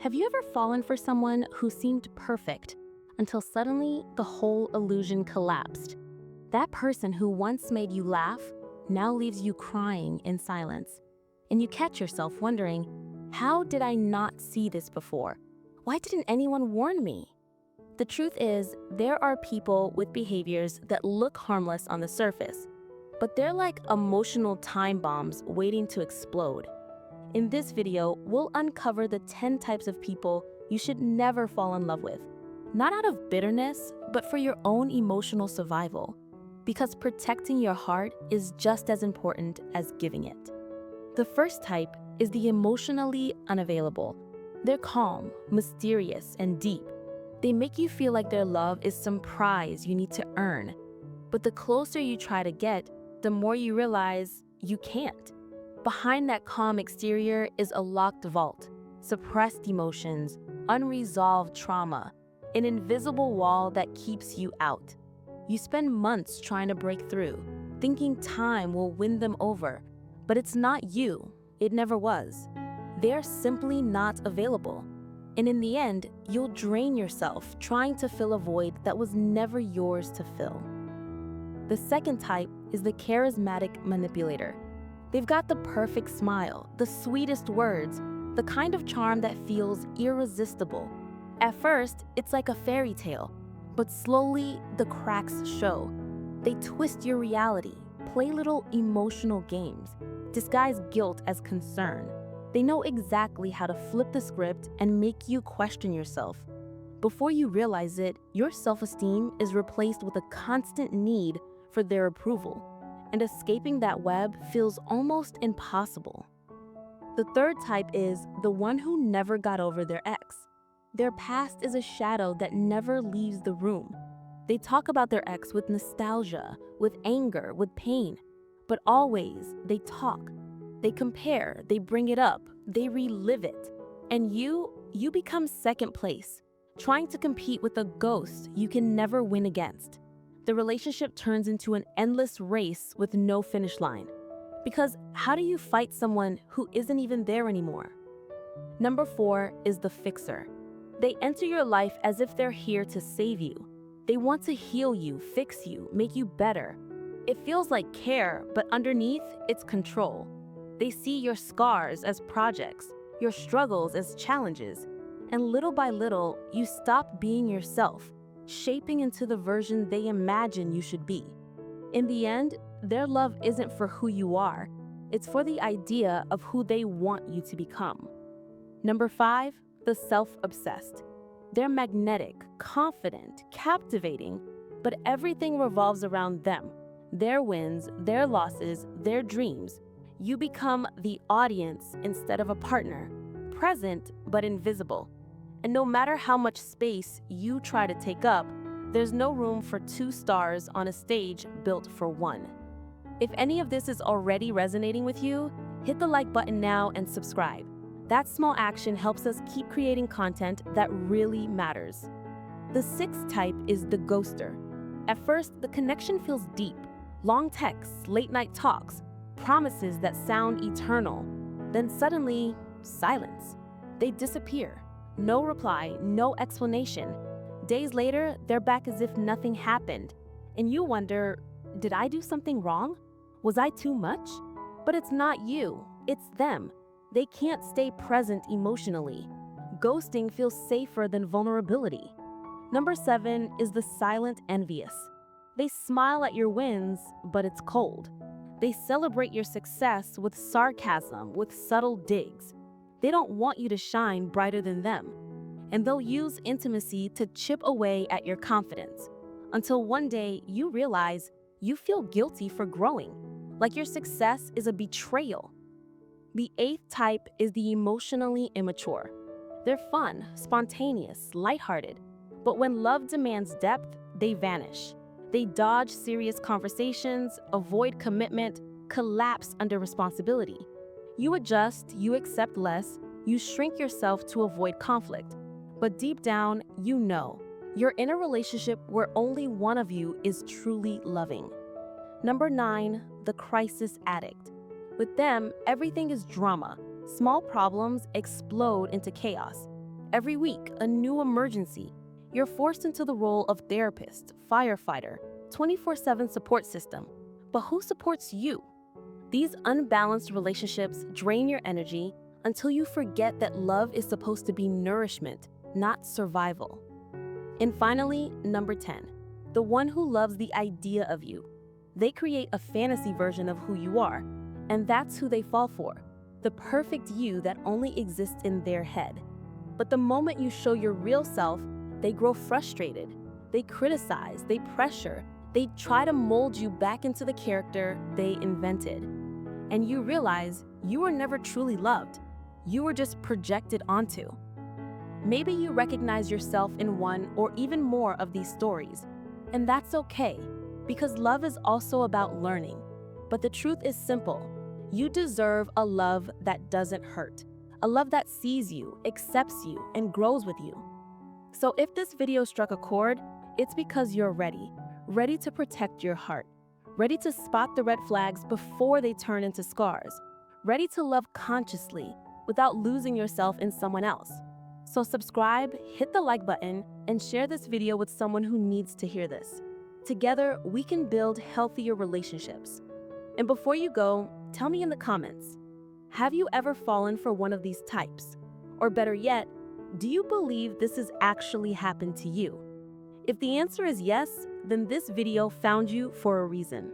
Have you ever fallen for someone who seemed perfect until suddenly the whole illusion collapsed? That person who once made you laugh now leaves you crying in silence. And you catch yourself wondering, how did I not see this before? Why didn't anyone warn me? The truth is, there are people with behaviors that look harmless on the surface, but they're like emotional time bombs waiting to explode. In this video, we'll uncover the 10 types of people you should never fall in love with. Not out of bitterness, but for your own emotional survival. Because protecting your heart is just as important as giving it. The first type is the emotionally unavailable. They're calm, mysterious, and deep. They make you feel like their love is some prize you need to earn. But the closer you try to get, the more you realize you can't. Behind that calm exterior is a locked vault, suppressed emotions, unresolved trauma, an invisible wall that keeps you out. You spend months trying to break through, thinking time will win them over, but it's not you. It never was. They're simply not available. And in the end, you'll drain yourself trying to fill a void that was never yours to fill. The second type is the charismatic manipulator. They've got the perfect smile, the sweetest words, the kind of charm that feels irresistible. At first, it's like a fairy tale, but slowly the cracks show. They twist your reality, play little emotional games, disguise guilt as concern. They know exactly how to flip the script and make you question yourself. Before you realize it, your self-esteem is replaced with a constant need for their approval. And escaping that web feels almost impossible. The third type is the one who never got over their ex. Their past is a shadow that never leaves the room. They talk about their ex with nostalgia, with anger, with pain. But always, they talk. They compare, they bring it up, they relive it. And you become second place, trying to compete with a ghost you can never win against. The relationship turns into an endless race with no finish line. Because how do you fight someone who isn't even there anymore? Number 4 is the fixer. They enter your life as if they're here to save you. They want to heal you, fix you, make you better. It feels like care, but underneath, it's control. They see your scars as projects, your struggles as challenges, and little by little, you stop being yourself, shaping into the version they imagine you should be. In the end, their love isn't for who you are, it's for the idea of who they want you to become. Number 5, the self-obsessed. They're magnetic, confident, captivating, but everything revolves around them. Their wins, their losses, their dreams. You become the audience instead of a partner, present but invisible. And no matter how much space you try to take up, there's no room for 2 stars on a stage built for one. If any of this is already resonating with you, hit the like button now and subscribe. That small action helps us keep creating content that really matters. The 6th type is the ghoster. At first, the connection feels deep. Long texts, late night talks, promises that sound eternal. Then suddenly, silence. They disappear. No reply, no explanation. Days later, they're back as if nothing happened. And you wonder, did I do something wrong? Was I too much? But it's not you, it's them. They can't stay present emotionally. Ghosting feels safer than vulnerability. Number 7 is the silent envious. They smile at your wins, but it's cold. They celebrate your success with sarcasm, with subtle digs. They don't want you to shine brighter than them. And they'll use intimacy to chip away at your confidence. Until one day you realize you feel guilty for growing, like your success is a betrayal. The 8th type is the emotionally immature. They're fun, spontaneous, lighthearted. But when love demands depth, they vanish. They dodge serious conversations, avoid commitment, collapse under responsibility. You adjust, you accept less, you shrink yourself to avoid conflict. But deep down, you know, you're in a relationship where only one of you is truly loving. Number 9, the crisis addict. With them, everything is drama. Small problems explode into chaos. Every week, a new emergency. You're forced into the role of therapist, firefighter, 24/7 support system. But who supports you? These unbalanced relationships drain your energy until you forget that love is supposed to be nourishment, not survival. And finally, number 10, the one who loves the idea of you. They create a fantasy version of who you are, and that's who they fall for, the perfect you that only exists in their head. But the moment you show your real self, they grow frustrated. They criticize, they pressure, they try to mold you back into the character they invented. And you realize you were never truly loved. You were just projected onto. Maybe you recognize yourself in one or even more of these stories. And that's okay, because love is also about learning. But the truth is simple. You deserve a love that doesn't hurt, a love that sees you, accepts you, and grows with you. So if this video struck a chord, it's because you're ready to protect your heart, ready to spot the red flags before they turn into scars, ready to love consciously without losing yourself in someone else. So subscribe, hit the like button, and share this video with someone who needs to hear this. Together, we can build healthier relationships. And before you go, tell me in the comments, have you ever fallen for one of these types? Or better yet, do you believe this has actually happened to you? If the answer is yes, then this video found you for a reason.